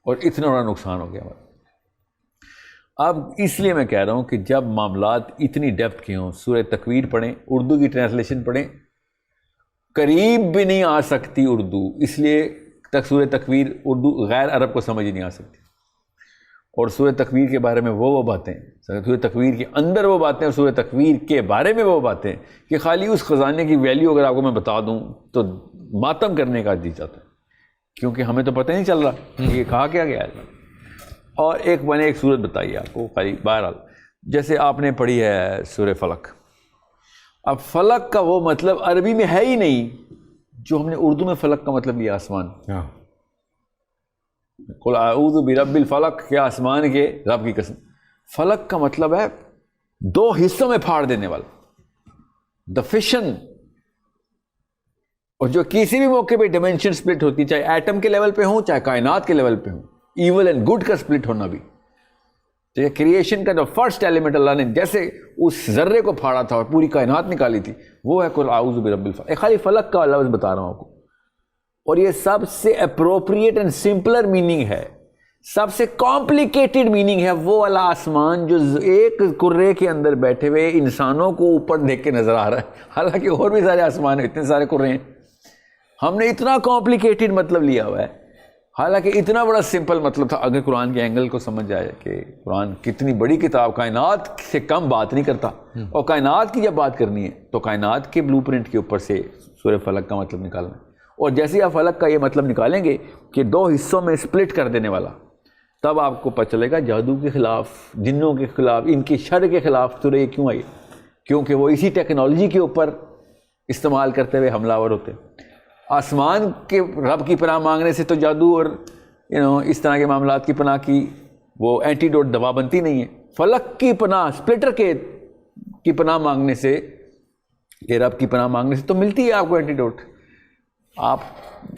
اور اتنا بڑا نقصان ہو گیا ہمارا. اب اس لیے میں کہہ رہا ہوں کہ جب معاملات اتنی ڈیپتھ کے ہوں، سورہ تکویر پڑھیں، اردو کی ٹرانسلیشن پڑھیں، قریب بھی نہیں آ سکتی اردو، اس لیے سورہ تکویر اردو غیر عرب کو سمجھ ہی نہیں آ سکتی. اور سورہ تکویر کے بارے میں وہ باتیں، سورہ تکویر کے اندر وہ باتیں، اور سورہ تکویر کے بارے میں وہ باتیں کہ خالی اس خزانے کی ویلیو اگر آپ کو میں بتا دوں تو ماتم کرنے کا جی چاہتا ہے، کیونکہ ہمیں تو پتہ نہیں چل رہا کہ یہ کہا کیا گیا ہے. اور میں نے ایک صورت بتائی ہے آپ کو خالی. بہرحال جیسے آپ نے پڑھی ہے سورہ فلق، اب فلق کا وہ مطلب عربی میں ہے ہی نہیں جو ہم نے اردو میں فلق کا مطلب لیا آسمان. قل اعوذ برب الفلق، کیا آسمان کے رب کی قسم. فلق کا مطلب ہے 2 حصوں میں پھاڑ دینے والا، دا فشن. اور جو کسی بھی موقع پہ ڈائمینشن سپلٹ ہوتی، چاہے ایٹم کے لیول پہ ہوں چاہے کائنات کے لیول پہ ہوں، ایول اینڈ گڈ کا سپلٹ ہونا بھی. تو کریشن کا جو فرسٹ ایلیمنٹ اللہ نے جیسے اس ذرے کو پھاڑا تھا اور پوری کائنات نکالی تھی، وہ ہے قل اعوذ برب الفلق. خالی فلق کا لفظ بتا رہا ہوں آپ کو، اور یہ سب سے اپروپریٹ اینڈ سمپلر میننگ ہے. سب سے کمپلیکیٹڈ میننگ ہے وہ والا آسمان جو ایک کرے کے اندر بیٹھے ہوئے انسانوں کو اوپر دیکھ کے نظر آ رہا ہے، حالانکہ اور بھی سارے آسمان ہیں، اتنے سارے کرے ہیں. ہم نے اتنا کمپلیکیٹڈ مطلب لیا ہوا ہے، حالانکہ اتنا بڑا سمپل مطلب تھا. اگر قرآن کے اینگل کو سمجھ جائے کہ قرآن کتنی بڑی کتاب، کائنات سے کم بات نہیں کرتا، اور کائنات کی جب بات کرنی ہے تو کائنات کے بلو پرنٹ کے اوپر سے سورہ فلق کا مطلب نکالنا ہے. اور جیسے ہی آپ فلق کا یہ مطلب نکالیں گے کہ 2 حصوں میں سپلٹ کر دینے والا، تب آپ کو پتہ چلے گا جادو کے خلاف، جنوں کے خلاف، ان کی شر کے خلاف سورہ یہ کیوں آئی، کیونکہ وہ اسی ٹیکنالوجی کے اوپر استعمال کرتے ہوئے حملہ آور ہوتے. آسمان کے رب کی پناہ مانگنے سے تو جادو اور اس طرح کے معاملات کی پناہ کی وہ اینٹی ڈوٹ دوا بنتی نہیں ہے. فلق کی پناہ، سپلٹر کی پناہ مانگنے سے، کہ رب کی پناہ مانگنے سے تو ملتی ہے آپ کو اینٹی ڈوٹ. آپ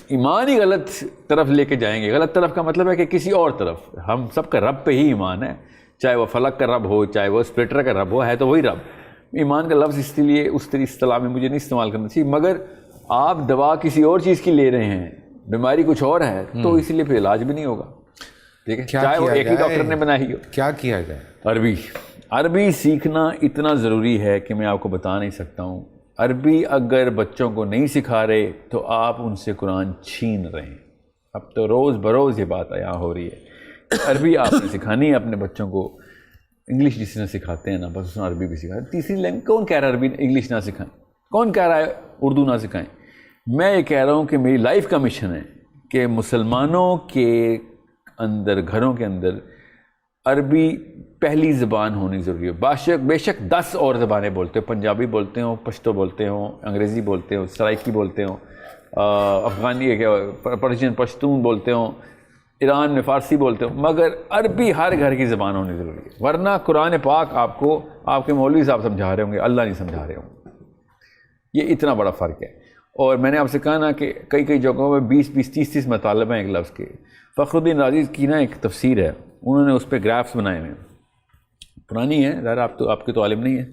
ایمان ہی غلط طرف لے کے جائیں گے. غلط طرف کا مطلب ہے کہ کسی اور طرف. ہم سب کا رب پہ ہی ایمان ہے، چاہے وہ فلق کا رب ہو چاہے وہ سپلٹر کا رب ہو، ہے تو وہی رب. ایمان کا لفظ اس لیے اس اصطلاح میں مجھے نہیں استعمال کرنا چاہیے. مگر آپ دوا کسی اور چیز کی لے رہے ہیں، بیماری کچھ اور ہے، تو اس لیے پھر علاج بھی نہیں ہوگا. ٹھیک ہے، چاہے وہ ایک ہی ڈاکٹر نے بنائی ہو. کیا کیا جائے؟ عربی سیکھنا اتنا ضروری ہے کہ میں آپ کو بتا نہیں سکتا ہوں. عربی اگر بچوں کو نہیں سکھا رہے تو آپ ان سے قرآن چھین رہے ہیں. اب تو روز بروز یہ بات یہاں ہو رہی ہے. عربی آپ نے سکھانی ہے اپنے بچوں کو. انگلش جس نے سکھاتے ہیں نا، بس اس نے عربی بھی سکھایا. تیسری لینگویج کون کہہ رہا ہے عربی انگلش نہ سکھائیں؟ کون کہہ رہا ہے اردو نہ سکھائیں؟ میں یہ کہہ رہا ہوں کہ میری لائف کا مشن ہے کہ مسلمانوں کے اندر، گھروں کے اندر عربی پہلی زبان ہونی ضروری ہے. بے شک 10 اور زبانیں بولتے ہو، پنجابی بولتے ہوں، پشتو بولتے ہوں، انگریزی بولتے ہوں، سرائکی بولتے ہوں، افغانی پرشین پشتون بولتے ہوں، ایران میں فارسی بولتے ہوں، مگر عربی ہر گھر کی زبان ہونی ضروری ہے. ورنہ قرآن پاک آپ کو آپ کے مولوی صاحب سمجھا رہے ہوں گے، اللہ نہیں سمجھا رہے ہوں گے. یہ اتنا بڑا فرق ہے. اور میں نے آپ سے کہا نا کہ کئی جگہوں میں 20 30 مطالب ہیں ایک لفظ کے. فخر الدین رازی کی نا ایک تفسیر ہے، انہوں نے اس پہ گرافس بنائے ہوئے ہیں، پرانی ہے ظاہر، آپ کے تو عالم نہیں ہے،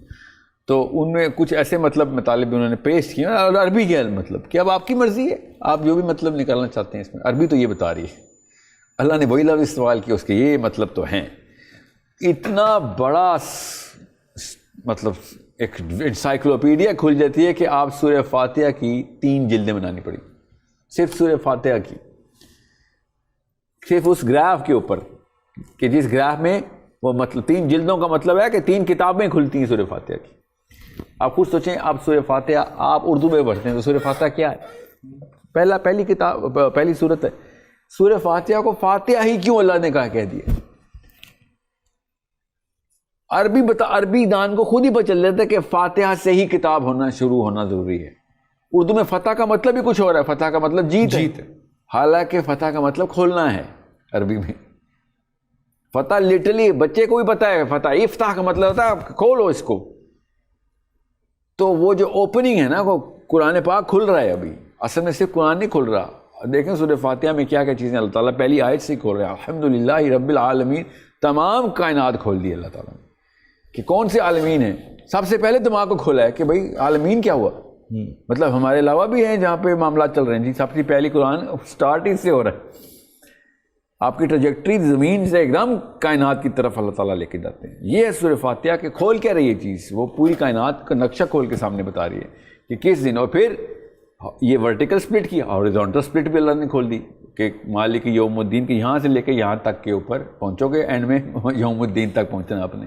تو ان میں کچھ ایسے مطالب انہوں نے پیش کیے. اور عربی کیا مطلب کہ اب آپ کی مرضی ہے، آپ جو بھی مطلب نکالنا چاہتے ہیں اس میں. عربی تو یہ بتا رہی ہے، اللہ نے وہی لفظ استعمال کیا، اس کے یہ مطلب تو ہیں. اتنا بڑا مطلب ایک انسائکلوپیڈیا کھل جاتی ہے کہ آپ سورہ فاتحہ کی 3 جلدیں بنانی پڑی، صرف سورہ فاتحہ کی، صرف اس گراف کے اوپر، کہ جس گراف میں وہ مطلب 3 جلدوں کا مطلب ہے کہ 3 کتابیں کھلتی ہیں سورہ فاتحہ کی. آپ خود سوچیں، آپ سورہ فاتحہ آپ اردو میں پڑھتے ہیں تو سورہ فاتحہ کیا ہے؟ پہلی کتاب، پہلی سورت ہے. سورہ فاتحہ کو فاتحہ ہی کیوں اللہ نے کہا کہہ دیا؟ عربی دان کو خود ہی پتہ چل جاتا ہے کہ فاتحہ سے ہی کتاب شروع ہونا ضروری ہے. اردو میں فتح کا مطلب ہی کچھ اور ہے. فتح کا مطلب جیت ہے، حالانکہ فتح کا مطلب کھولنا ہے. عربی میں فتح لٹرلی بچے کو بھی پتہ ہے، فتح افتح کا مطلب ہوتا ہے کھولو اس کو. تو وہ جو اوپننگ ہے نا، وہ قرآن پاک کھل رہا ہے. ابھی اصل میں صرف قرآن نہیں کھل رہا. دیکھیں سورہ فاتحہ میں کیا کیا چیزیں اللہ تعالیٰ پہلی آیت سے ہی کھول رہا ہے. الحمدللہ رب العالمین، تمام کائنات کھول دی اللہ تعالیٰ نے. کہ کون سے عالمین ہیں؟ سب سے پہلے دماغ کو کھولا ہے کہ بھئی عالمین کیا ہوا، مطلب ہمارے علاوہ بھی ہیں جہاں پہ معاملات چل رہے ہیں. جی سب سے پہلی قرآن سٹارٹ اس سے ہو رہا ہے. آپ کی ٹریجیکٹری زمین سے ایک دم کائنات کی طرف اللہ تعالیٰ لے کے جاتے ہیں. یہ ہے سورہ فاتحہ کہ کھول کیا رہی ہے چیز, وہ پوری کائنات کا نقشہ کھول کے سامنے بتا رہی ہے کہ کس دن. اور پھر یہ ورٹیکل سپلٹ کیا, ہاریزونٹل سپلٹ بھی اللہ نے کھول دی کہ مالک یوم الدین کے یہاں سے لے کے یہاں تک کے اوپر پہنچو گے, اینڈ میں یوم الدین تک پہنچنا آپ نے.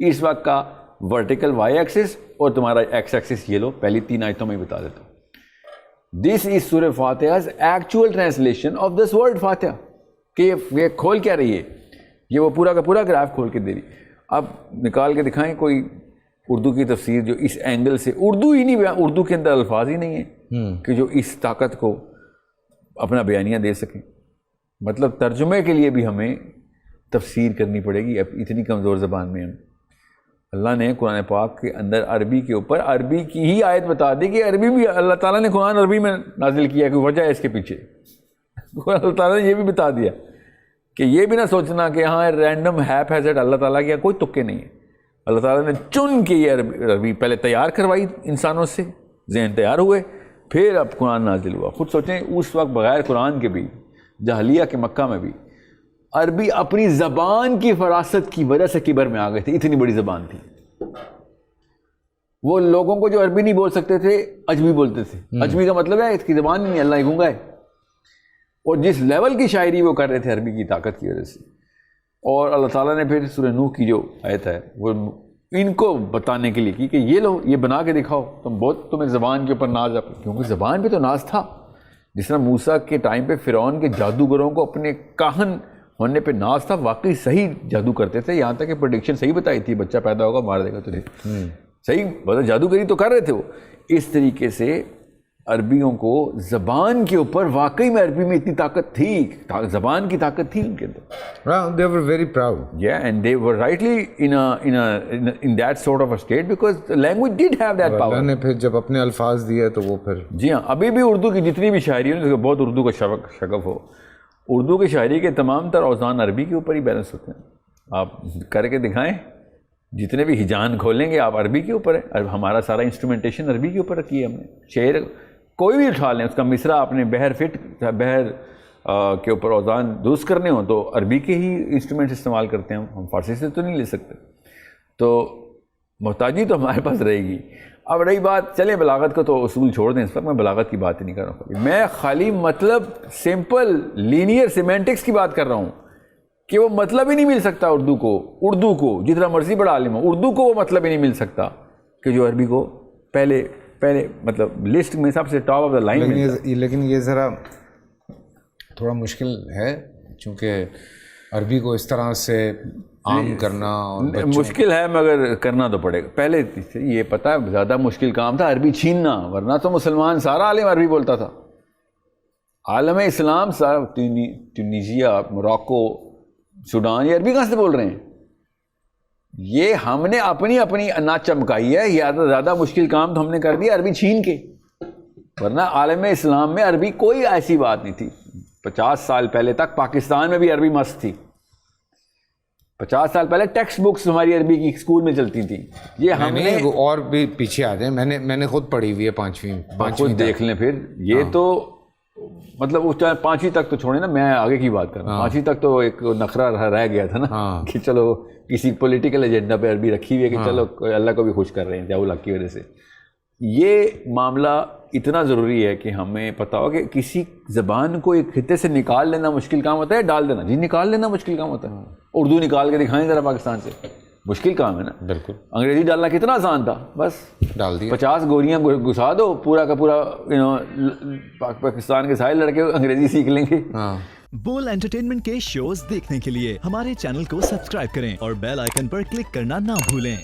اس وقت کا ورٹیکل وائی ایکسس اور تمہارا ایکس ایکسس یہ لو, پہلی 3 آیتوں میں بتا دیتا ہوں. دس از سورہ فاتحہ's actual translation of this word فاتحہ, کہ یہ کھول کیا رہی ہے, یہ وہ پورا کا پورا گراف کھول کے دے رہی. اب نکال کے دکھائیں کوئی اردو کی تفسیر جو اس اینگل سے, اردو ہی نہیں, اردو کے اندر الفاظ ہی نہیں ہیں کہ جو اس طاقت کو اپنا بیانیہ دے سکیں. مطلب ترجمے کے لیے بھی ہمیں تفسیر کرنی پڑے گی, اب اتنی کمزور زبان میں ہم. اللہ نے قرآن پاک کے اندر عربی کے اوپر عربی کی ہی آیت بتا دی کہ عربی بھی اللہ تعالیٰ نے قرآن عربی میں نازل کیا, کہ وجہ ہے اس کے پیچھے. اللہ تعالیٰ نے یہ بھی بتا دیا کہ یہ بھی نہ سوچنا کہ ہاں رینڈم ہیپ ہیزڈ اللہ تعالیٰ کیا, کوئی تکے نہیں ہے. اللہ تعالیٰ نے چن کے یہ عربی پہلے تیار کروائی انسانوں سے, ذہن تیار ہوئے, پھر اب قرآن نازل ہوا. خود سوچیں اس وقت بغیر قرآن کے بھی جاہلیہ کے مکہ میں بھی عربی اپنی زبان کی فراست کی وجہ سے کبر میں آ گئے تھے, اتنی بڑی زبان تھی. وہ لوگوں کو جو عربی نہیں بول سکتے تھے عجمی بولتے تھے. عجمی کا مطلب ہے اس کی زبان نہیں, اللہ گونگا ہے. اور جس لیول کی شاعری وہ کر رہے تھے عربی کی طاقت کی وجہ سے. اور اللہ تعالیٰ نے پھر سورہ نوح کی جو آیت ہے وہ ان کو بتانے کے لیے کی کہ یہ لو, یہ بنا کے دکھاؤ, تمہیں زبان کے اوپر ناز, کیونکہ زبان پہ تو ناز تھا. جس طرح موسیٰ کے ٹائم پہ فرعون کے جادوگروں کو اپنے کاہن ہونے پہ ناز تھا, واقعی صحیح جادو کرتے تھے, یہاں تک کہ پریڈکشن صحیح بتائی تھی, بچہ پیدا ہوگا مار دے گا تجھے, صحیح مطلب جادوگری تو کر رہے تھے وہ. اس طریقے سے عربیوں کو زبان کے اوپر واقعی میں عربی میں اتنی طاقت تھی, زبان کی طاقت تھی ان کے اندر. They were very proud. Yeah, and they were rightly in that sort of a state because the language did have that power. اللہ نے پھر جب اپنے الفاظ دیے تو وہ پھر, جی ہاں, ابھی بھی اردو کی جتنی بھی شاعری ہے, بہت اردو کا شغف ہو, اردو کی شاعری کے تمام تر اوزان عربی کے اوپر ہی بیلنس ہوتے ہیں. آپ کر کے دکھائیں, جتنے بھی ہجان کھولیں گے آپ عربی کے اوپر ہے. ہمارا سارا انسٹرومنٹیشن عربی کے اوپر رکھی ہے ہم نے. شعر کوئی بھی اٹھا لیں, اس کا مصرع آپ نے بہر کے اوپر اوزان درست کرنے ہوں تو عربی کے ہی انسٹرومنٹس استعمال کرتے ہیں ہم فارسی سے تو نہیں لے سکتے. تو محتاجی تو ہمارے پاس رہے گی. اب رہی بات, چلیں بلاغت کا تو اصول چھوڑ دیں, اس وقت میں بلاغت کی بات ہی نہیں کر رہا ہوں. میں خالی مطلب سمپل لینئر سیمینٹکس کی بات کر رہا ہوں کہ وہ مطلب ہی نہیں مل سکتا اردو کو جتنا مرضی بڑا عالم ہو, اردو کو وہ مطلب ہی نہیں مل سکتا کہ جو عربی کو پہلے مطلب لسٹ میں سب سے ٹاپ آف دا لائن میں. لیکن یہ ذرا تھوڑا مشکل ہے چونکہ عربی کو اس طرح سے عام کرنا مشکل ہے, مگر کرنا تو پڑے گا. پہلے یہ پتہ ہے زیادہ مشکل کام تھا عربی چھیننا, ورنہ تو مسلمان سارا عالم عربی بولتا تھا. عالم اسلام سارا ٹونیزیا, موراکو, سوڈان, یہ عربی کہاں سے بول رہے ہیں. یہ ہم نے اپنی اناج چمکائی ہے. زیادہ مشکل کام تو ہم نے کر دیا عربی چھین کے, ورنہ عالم اسلام میں عربی کوئی ایسی بات نہیں تھی. 50 سال پہلے تک پاکستان میں بھی عربی مست تھی. 50 سال پہلے ٹیکسٹ بکس ہماری عربی کی اسکول میں چلتی تھیں. یہ ہم نے اور بھی پیچھے آ جائیں, میں نے خود پڑھی ہوئی ہے 5ویں دیکھ لیں. پھر یہ تو مطلب اس ٹائم 5ویں تک تو چھوڑیں نا, میں آگے کی بات کر رہا ہوں. 5ویں تک تو ایک نخرہ رہ گیا تھا نا کہ چلو کسی پولیٹیکل ایجنڈا پہ عربی رکھی ہوئی ہے کہ چلو اللہ کو بھی خوش کر رہے ہیں ضیاء الحق کی وجہ سے. یہ معاملہ اتنا ضروری ہے کہ ہمیں پتہ ہو کہ کسی زبان کو ایک خطے سے نکال لینا مشکل کام ہوتا ہے, ڈال دینا, جی نکال لینا مشکل کام ہوتا ہے. اردو نکال کے دکھائیں ذرا پاکستان سے, مشکل کام ہے نا. بالکل. انگریزی ڈالنا کتنا آسان تھا, بس ڈال دیا. 50 گوریاں گھسا دو, پورا کا پورا پاکستان کے سارے لڑکے انگریزی سیکھ لیں گے. بول انٹرٹینمنٹ کے شوز دیکھنے کے لیے ہمارے چینل کو سبسکرائب کریں اور بیل آئیکن پر کلک کرنا نہ بھولیں.